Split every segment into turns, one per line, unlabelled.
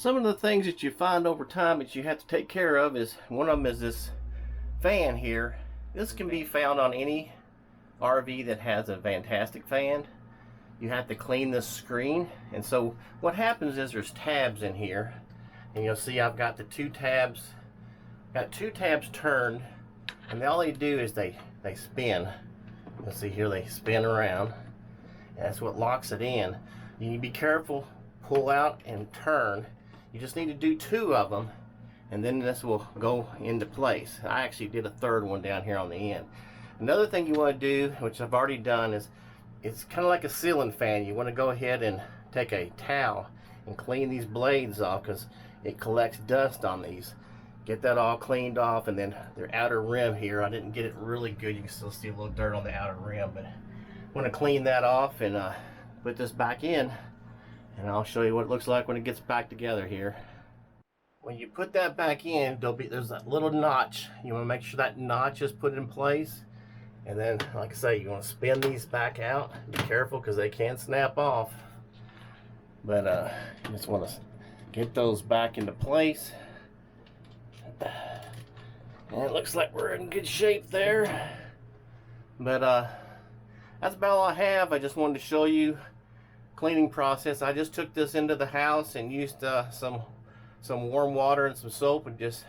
Some of the things that you find over time that you have to take care of is one of them is this fan here. This can be found on any RV that has a Fantastic fan. You have to clean this screen, and so what happens is there's tabs in here, and you'll see I've got the two tabs turned, and all they do is they spin. You'll see here they spin around, and that's what locks it in. You need to be careful, pull out and turn. You just need to do two of them, and then this will go into place. I actually did a third one down here on the end. Another thing you want to do, which I've already done, is it's kind of like a ceiling fan. You want to go ahead and take a towel and clean these blades off because it collects dust on these. Get that all cleaned off, and then their outer rim here, I didn't get it really good. You can still see a little dirt on the outer rim, but I want to clean that off and put this back in, and I'll show you what it looks like when it gets back together here. When you put that back in, there's that little notch. You want to make sure that notch is put in place, and then, like I say, you want to spin these back out. Be careful because they can snap off, but you just want to get those back into place. And it looks like we're in good shape there, but that's about all I have. I just wanted to show you cleaning process. I just took this into the house and used some warm water and some soap and just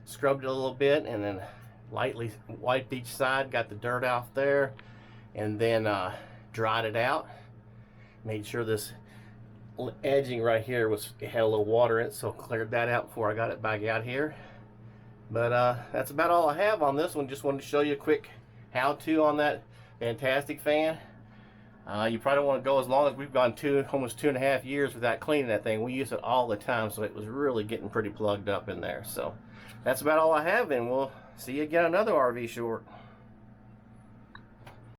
scrubbed it a little bit, and then lightly wiped each side, got the dirt off there, and then dried it out. Made sure this edging right here it had a little water in it, so cleared that out before I got it back out here. But that's about all I have on this one. Just wanted to show you a quick how-to on that Fantastic fan. You probably don't want to go as long as we've gone almost 2.5 years without cleaning that thing. We use it all the time, so it was really getting pretty plugged up in there. So that's about all I have, and we'll see you again another RV short.